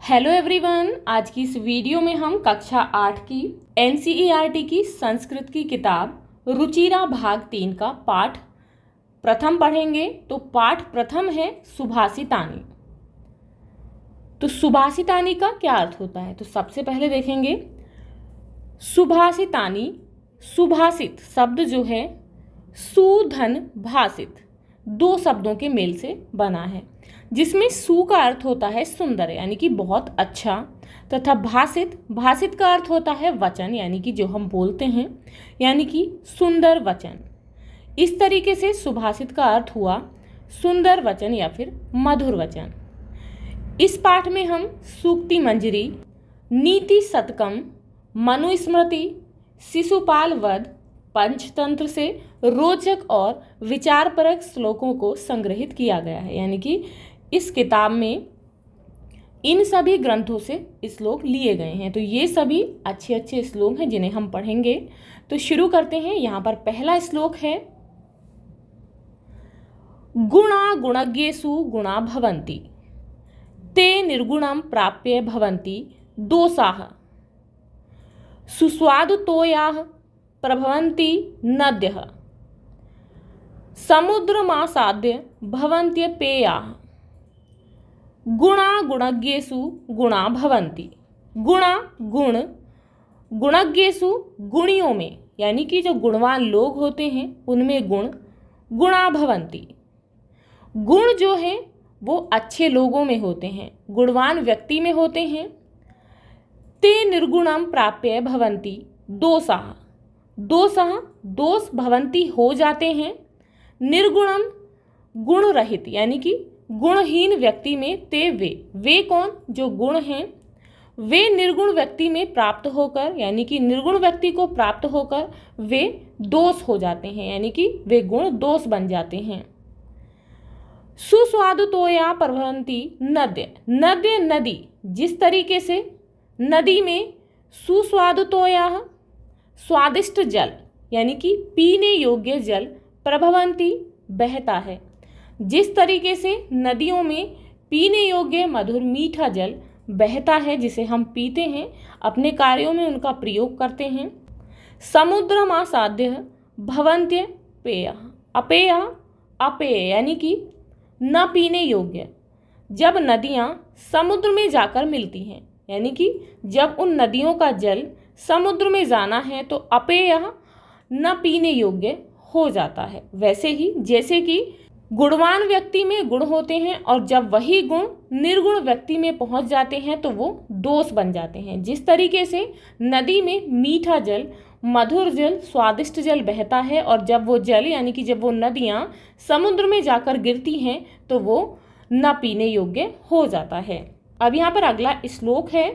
Hello everyone, आज की इस वीडियो में हम कक्षा 8 की एनसीईआरटी की संस्कृत की किताब रुचिरा भाग 3 का पाठ प्रथम पढ़ेंगे। तो पाठ प्रथम है सुभाषितानी। तो सुभाषितानी का क्या अर्थ होता है, तो सबसे पहले देखेंगे सुभाषितानी। सुभाषित शब्द जो है सुधन भाषित दो शब्दों के मेल से बना है, जिसमें सु का अर्थ होता है सुंदर यानी कि बहुत अच्छा, तथा भाषित भाषित का अर्थ होता है वचन यानी कि जो हम बोलते हैं, यानी कि सुंदर वचन। इस तरीके से सुभाषित का अर्थ हुआ सुंदर वचन या फिर मधुर वचन। इस पाठ में हम सूक्ति मंजरी, नीति शतकम, मनुस्मृति, शिशुपाल वध, पंचतंत्र से रोचक और विचारपरक श्लोकों को संग्रहित किया गया है। यानी कि इस किताब में इन सभी ग्रंथों से श्लोक लिए गए हैं। तो ये सभी अच्छे अच्छे श्लोक हैं जिन्हें हम पढ़ेंगे। तो शुरू करते हैं। यहाँ पर पहला श्लोक है, गुणा गुणज्ञेषु गुणा भवन्ति, ते निर्गुणं प्राप्य भवन्ति दोषाः, सुस्वादुतोयाः प्रभवन्ति नद्यः, समुद्रमासाद्य भवन्त्यपेयाः, गुणा गुणज्ञेषु गुणा भवन्ति। गुणा गुण, गुणज्ञेषु गुणियों में, यानी कि जो गुणवान लोग होते हैं उनमें गुण, गुणा भवन्ति। गुण जो है वो अच्छे लोगों में होते हैं, गुणवान व्यक्ति में होते हैं। ते निर्गुणम प्राप्य भवन्ति दोषाः, दोषाः दोष भवन्ति हो जाते हैं। निर्गुणम गुण रहित यानी कि गुणहीन व्यक्ति में ते वे कौन, जो गुण हैं वे निर्गुण व्यक्ति में प्राप्त होकर, यानी कि निर्गुण व्यक्ति को प्राप्त होकर वे दोष हो जाते हैं, यानी कि वे गुण दोष बन जाते हैं। सुस्वादुतोया प्रभवन्ति नद्य, नद्य नदी, जिस तरीके से नदी में सुस्वादुतोया स्वादिष्ट जल यानी कि पीने योग्य जल, प्रभवन्ति बहता है, जिस तरीके से नदियों में पीने योग्य मधुर मीठा जल बहता है जिसे हम पीते हैं, अपने कार्यों में उनका प्रयोग करते हैं। समुद्रमासाद्य भवन्त्य पेय, अपेय अपेय यानी कि न पीने योग्य। जब नदियाँ समुद्र में जाकर मिलती हैं, यानी कि जब उन नदियों का जल समुद्र में जाना है तो अपेय न पीने योग्य हो जाता है। वैसे ही जैसे कि गुणवान व्यक्ति में गुण होते हैं और जब वही गुण निर्गुण व्यक्ति में पहुंच जाते हैं तो वो दोष बन जाते हैं। जिस तरीके से नदी में मीठा जल, मधुर जल, स्वादिष्ट जल बहता है और जब वो जल यानी कि जब वो नदियाँ समुद्र में जाकर गिरती हैं तो वो न पीने योग्य हो जाता है। अब यहाँ पर अगला श्लोक है,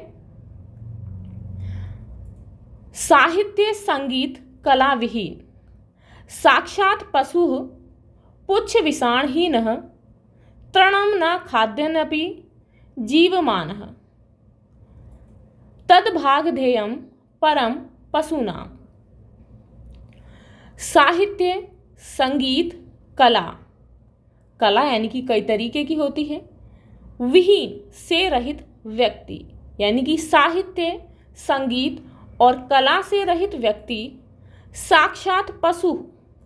साहित्य संगीत कला विहीन, साक्षात पशु पुच्छ विषाणहीनः, तृणं न खाद्यन्नपि जीवमानः, तद्भागधेयं परम पशूनां। साहित्य संगीत कला, कला यानी कि कई तरीके की होती है। विहीन से रहित व्यक्ति, यानी कि साहित्य संगीत और कला से रहित व्यक्ति साक्षात पशु,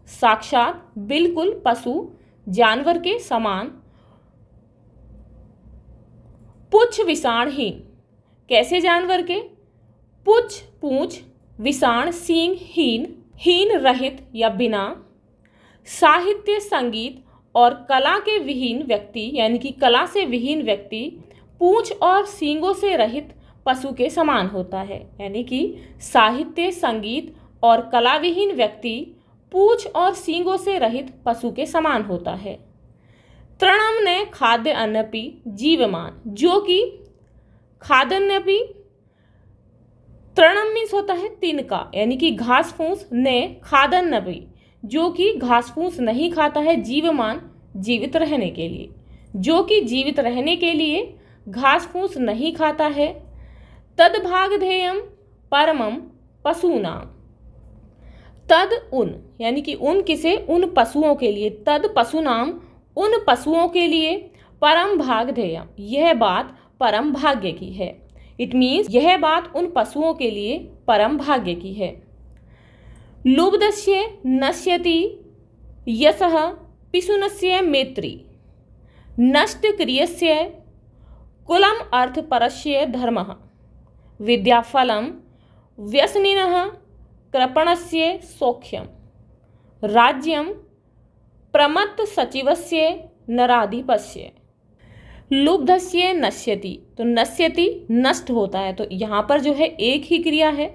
साक्षात बिल्कुल पशु जानवर के समान, पुच्छ विषाणहीन, कैसे जानवर के, पुच्छ पूंछ, विषाण सींग, हीन हीन रहित या बिना, साहित्य संगीत और कला के विहीन व्यक्ति यानी कि कला से विहीन व्यक्ति पूंछ और सींगों से रहित पशु के समान होता है। यानी कि साहित्य संगीत और कला विहीन व्यक्ति पूंछ और सींगों से रहित पशु के समान होता है। तृणम ने खाद्य अन्नपि जीवमान, जो कि खाद्यान्नपि, तृणम मीन्स होता है तिनका यानी कि घास फूस, ने खाद्यान्नपि जो कि घास फूस नहीं खाता है, जीवमान जीवित रहने के लिए, जो कि जीवित रहने के लिए घास फूस नहीं खाता है। तद्भागधेयं परमं पशूनां, तद उन यानी कि उन किसे, उन पशुओं के लिए, तद पशुनाम उन पशुओं के लिए, परम भागधेय यह बात परम भाग्य की है। इट मीन्स यह बात उन पशुओं के लिए परम भाग्य की है। लुब्धस्य नश्यति यशः पिशुनस्य मैत्री नष्ट क्रियस्य कुलम अर्थ परस्य धर्मः विद्याफलम व्यसनिनः कृपणस्य सौख्यम राज्यम प्रमत्त सचिवस्य नराधिपस्य। लुब्धस्य नश्यति, तो नश्यति नष्ट होता है, तो यहाँ पर जो है एक ही क्रिया है।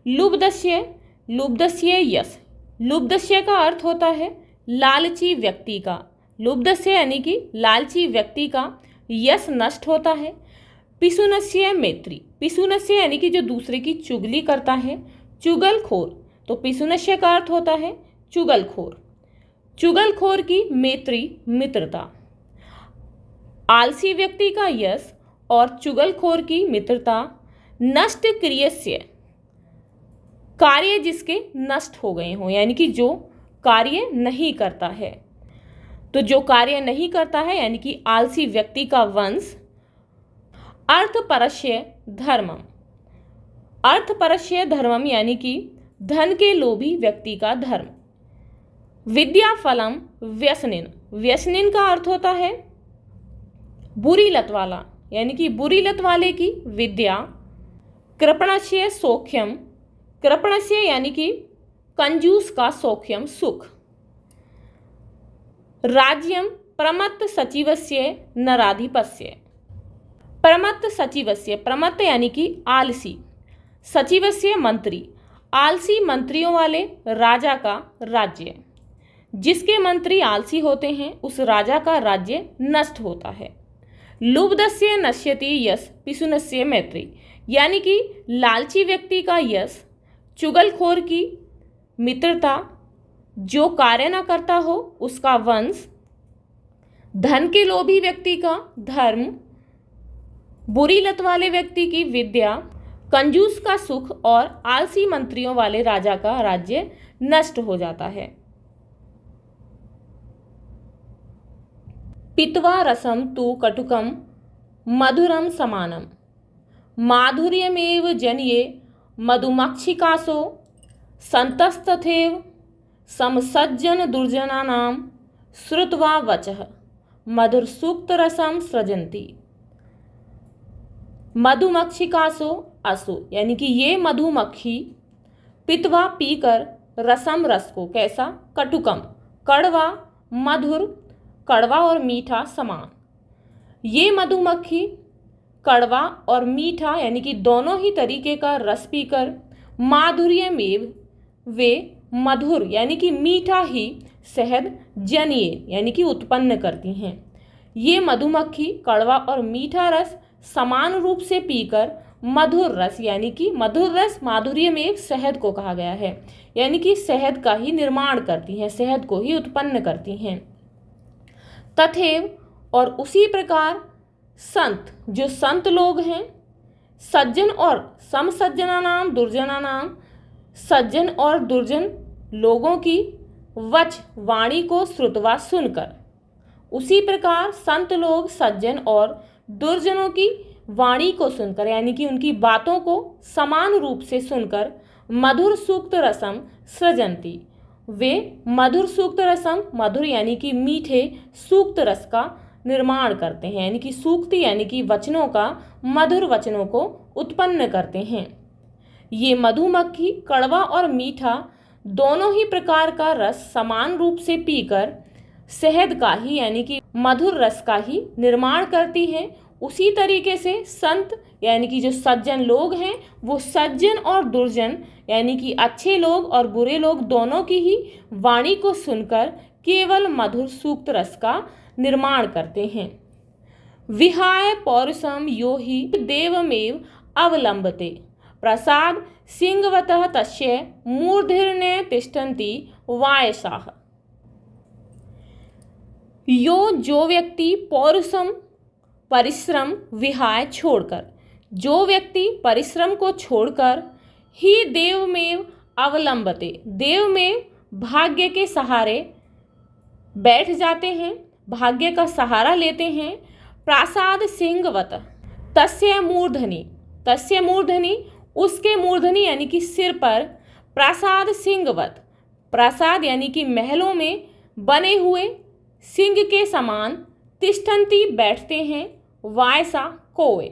लुब्धस्य, लुब्धस्य यश, लुब्धस्य का अर्थ होता है लालची व्यक्ति का। लुब्धस्य यानी कि लालची व्यक्ति का यश नष्ट होता है। पिशुनस्य मैत्री, पिशुनस्य यानी कि जो दूसरे की चुगली करता है, चुगलखोर, तो पिशुनस्य का अर्थ होता है चुगलखोर। चुगलखोर की मैत्री मित्रता। आलसी व्यक्ति का यश और चुगलखोर की मित्रता। नष्ट क्रियस्य, कार्य जिसके नष्ट हो गए हों, यानी कि जो कार्य नहीं करता है। तो जो कार्य नहीं करता है यानी कि आलसी व्यक्ति का वंश। अर्थपरस्य धर्मम, अर्थपरस्य धर्मम यानी कि धन के लोभी व्यक्ति का धर्म। विद्याफलम व्यसनिन, व्यसनिन का अर्थ होता है बुरी लत वाला, यानी कि बुरी लत वाले की विद्या। कृपणस्य सौख्यम, कृपणस्य यानी कि कंजूस का सौख्यम सुख। राज्यम प्रमत्त सचिवस्य नराधिपस्य, प्रमत्त सचिवस्य, प्रमत्त यानी कि आलसी, सचिवस्य मंत्री, आलसी मंत्रियों वाले राजा का राज्य। जिसके मंत्री आलसी होते हैं उस राजा का राज्य नष्ट होता है। लुब्धस्य नश्यति यश पिशुनस्य मैत्री, यानी कि लालची व्यक्ति का यश, चुगलखोर की मित्रता, जो कार्य न करता हो उसका वंश, धन के लोभी व्यक्ति का धर्म, बुरी लत वाले व्यक्ति की विद्या, कंजूस का सुख और आलसी मंत्रियों वाले राजा का राज्य नष्ट हो जाता है। पित्वा रसम तु कटुकम मधुरम समानम माधुर्यमेव जन्ये मधुमक्षिकासो संतस्तथैव समसज्जन दुर्जनानां श्रुत्वा वचः मधुरसूक्तरसं सृजन्ति। मधुमक्षिकासो असो, यानी कि ये मधुमक्खी पित्वा पीकर रसम रस को, कैसा, कटुकम कड़वा, मधुर कड़वा और मीठा समान। ये मधुमक्खी कड़वा और मीठा यानी कि दोनों ही तरीके का रस पीकर माधुर्यमेव, वे मधुर यानी कि मीठा ही शहद जनिए यानी कि उत्पन्न करती हैं। ये मधुमक्खी कड़वा और मीठा रस समान रूप से पीकर मधुर रस, यानी कि मधुर रस माधुर्यमेव शहद को कहा गया है, यानी कि शहद का ही निर्माण करती हैं, शहद को ही उत्पन्न करती हैं। तथैव, और उसी प्रकार संत, जो संत लोग हैं, सज्जन और समसज्जना नाम दुर्जना नाम, सज्जन और दुर्जन लोगों की वच वाणी को श्रुतवा सुनकर, उसी प्रकार संत लोग सज्जन और दुर्जनों की वाणी को सुनकर यानी कि उनकी बातों को समान रूप से सुनकर मधुर सूक्त रसम सृजन्ति, वे मधुर सूक्त रसम, मधुर यानी कि मीठे सूक्त रस का निर्माण करते हैं, यानी कि सूक्ति यानी कि वचनों का, मधुर वचनों को उत्पन्न करते हैं। ये मधुमक्खी कड़वा और मीठा दोनों ही प्रकार का रस समान रूप से पीकर शहद का ही यानी कि मधुर रस का ही निर्माण करती हैं। उसी तरीके से संत यानी कि जो सज्जन लोग हैं वो सज्जन और दुर्जन यानी कि अच्छे लोग और बुरे लोग दोनों की ही वाणी को सुनकर केवल मधुर सूक्त रस का निर्माण करते हैं। विहाय पौरुषम यो हि देवमेव अवलंबते प्रसाद सिंहवतः तस्य मूर्धन्ये तिष्ठन्ति वायसाः। यो, जो व्यक्ति पौरुषम परिश्रम विहाय छोड़कर, जो व्यक्ति परिश्रम को छोड़कर ही देवमेव अवलंबते, देव में भाग्य के सहारे बैठ जाते हैं, भाग्य का सहारा लेते हैं। प्रासाद सिंहवत, तस्य मूर्धनि, तस्य मूर्धनि उसके मूर्धनि यानी कि सिर पर, प्रासाद सिंहवत, प्रासाद यानी कि महलों में बने हुए सिंह के समान, तिष्ठन्ति बैठते हैं, वायसा कोए।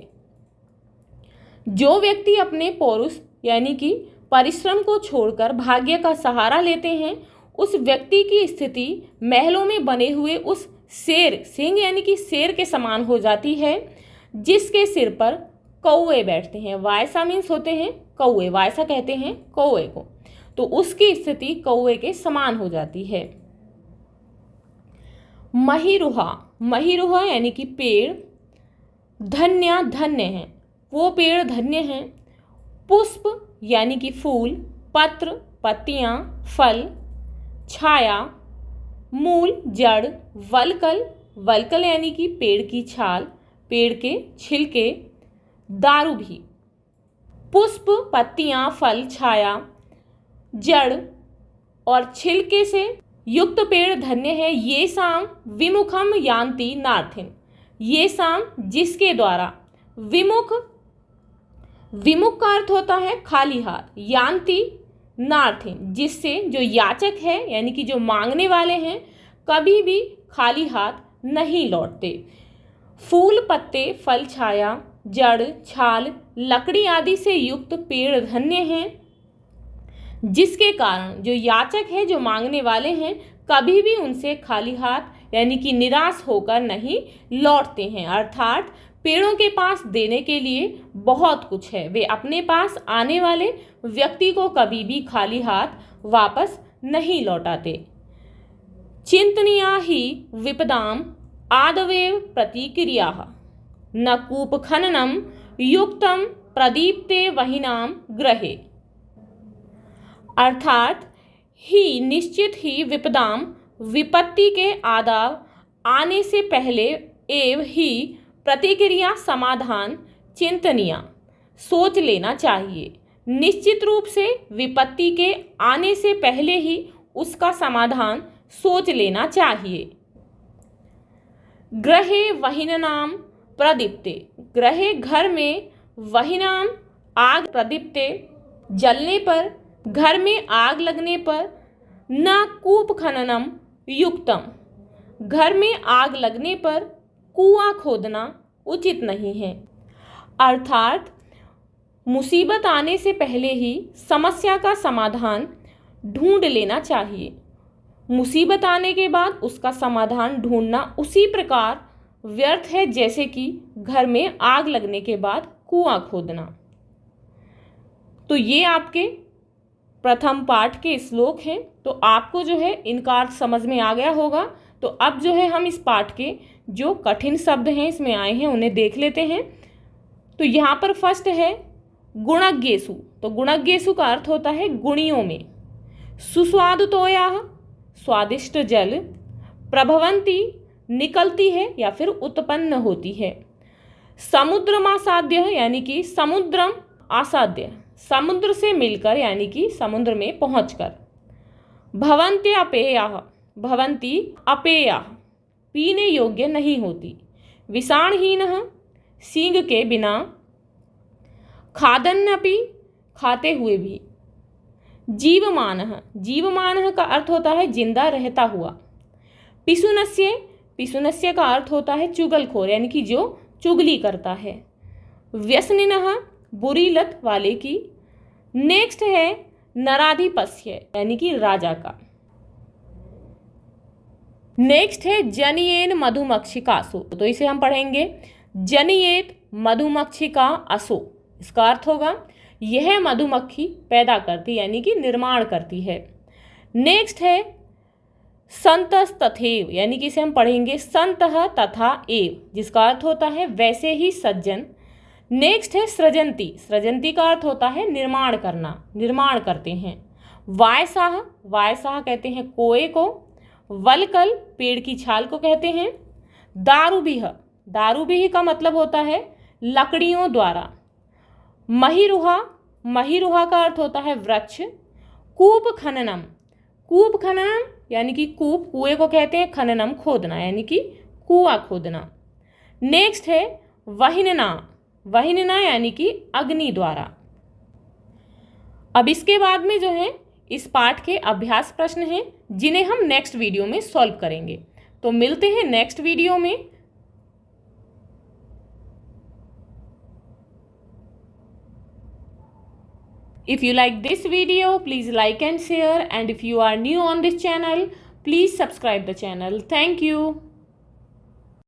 जो व्यक्ति अपने पौरुष यानी कि परिश्रम को छोड़कर भाग्य का सहारा लेते हैं, उस व्यक्ति की स्थिति महलों में बने हुए उस शेर, सिंह यानी कि शेर के समान हो जाती है, जिसके सिर पर कौवे बैठते हैं। वायसा मीन्स होते हैं कौवे, वायसा कहते हैं कौवे को, तो उसकी स्थिति कौवे के समान हो जाती है। महिरुहा, महिरुहा यानी कि पेड़, धन्य धन्य है, वो पेड़ धन्य हैं। पुष्प यानी कि फूल, पत्र पत्तियां, फल, छाया मूल जड़, वलकल, वलकल यानी कि पेड़ की छाल, पेड़ के छिलके, दारू भी। पुष्प पत्तियां, फल, छाया, जड़ और छिलके से युक्त पेड़ धन्य है। ये शाम विमुखम यान्ति नार्थिन, ये शाम जिसके द्वारा, विमुख, विमुख का अर्थ होता है खाली हाथ, यान्ति नार्थिन जिससे, जो याचक है यानी कि जो मांगने वाले हैं, कभी भी खाली हाथ नहीं लौटते। फूल पत्ते, फल, छाया, जड़, छाल, लकड़ी आदि से युक्त पेड़ धन्य हैं, जिसके कारण जो याचक है, जो मांगने वाले हैं, कभी भी उनसे खाली हाथ यानी कि निराश होकर नहीं लौटते हैं। अर्थात पेड़ों के पास देने के लिए बहुत कुछ है, वे अपने पास आने वाले व्यक्ति को कभी भी खाली हाथ वापस नहीं लौटाते। चिंतनीया ही विपदाम आदवेव प्रतिक्रियाः, न कूप खननम युक्तम प्रदीप्ते वहिनाम ग्रहे। अर्थात ही निश्चित ही विपदाम, विपत्ति के आदाव आने से पहले, एवं ही प्रतिक्रिया समाधान, चिंतनिया सोच लेना चाहिए। निश्चित रूप से विपत्ति के आने से पहले ही उसका समाधान सोच लेना चाहिए। ग्रहे वहिनाम प्रदीप्ते, ग्रहे घर में, वहिनाम आग, प्रदीप्ते जलने पर, घर में आग लगने पर, न कूप खननम युक्तम, घर में आग लगने पर कुआं खोदना उचित नहीं है। अर्थात मुसीबत आने से पहले ही समस्या का समाधान ढूंढ लेना चाहिए। मुसीबत आने के बाद उसका समाधान ढूंढना उसी प्रकार व्यर्थ है जैसे कि घर में आग लगने के बाद कुआं खोदना। तो ये आपके प्रथम पाठ के श्लोक हैं। तो आपको जो है इनका अर्थ समझ में आ गया होगा। तो अब जो है हम इस पाठ के जो कठिन शब्द हैं इसमें आए हैं उन्हें देख लेते हैं। तो यहाँ पर फर्स्ट है गुणज्ञेषु। तो गुणज्ञेषु का अर्थ होता है गुणियों में। सुस्वादुतोयाः, स्वादिष्ट जल, प्रभवंती निकलती है या फिर उत्पन्न होती है। समुद्रमासाद्य यानी कि समुद्रम आसाद्य, समुद्र से मिलकर यानी कि समुद्र में पहुंचकर। भवन्ति अपेयाः, भवन्ति अपेयाः पीने योग्य नहीं होती। विषाणहीनः, सींग के बिना। खादन्नपि, खाते हुए भी। जीवमानः, जीवमानः का अर्थ होता है जिंदा रहता हुआ। पिशुनस्य, पिशुनस्य का अर्थ होता है चुगलखोर यानी कि जो चुगली करता है। व्यसनिनः, बुरी लत वाले की। नेक्स्ट है नराधिपस्य यानी कि राजा का। नेक्स्ट है जनियेन मधुमक्षिकासु। तो इसे हम पढ़ेंगे जनियेत मधुमक्षिका असो। इसका अर्थ होगा यह मधुमक्खी पैदा करती यानी कि निर्माण करती है। नेक्स्ट है संतस्तथैव यानी कि इसे हम पढ़ेंगे संतः तथा एव, जिसका अर्थ होता है वैसे ही सज्जन। नेक्स्ट है सृजंती, सृजंती का अर्थ होता है निर्माण करना, निर्माण करते हैं। वायसाह, वायसाह कहते हैं कोए को। वलकल पेड़ की छाल को कहते हैं। दारुबिह, दारुबिह का मतलब होता है लकड़ियों द्वारा। महिरुहा, महिरुहा का अर्थ होता है वृक्ष। कूप खननम, कूप खननम यानी कि कूप, कुएं को कहते हैं। खननम खोदना यानी कि कुआं खोदना। नेक्स्ट है वहिनना, वहिनिना यानी कि अग्नि द्वारा। अब इसके बाद में जो है इस पाठ के अभ्यास प्रश्न हैं जिन्हें हम नेक्स्ट वीडियो में सॉल्व करेंगे। तो मिलते हैं नेक्स्ट वीडियो में। If you like this video, please like and share, and if you are new on this channel, please subscribe the channel. Thank you.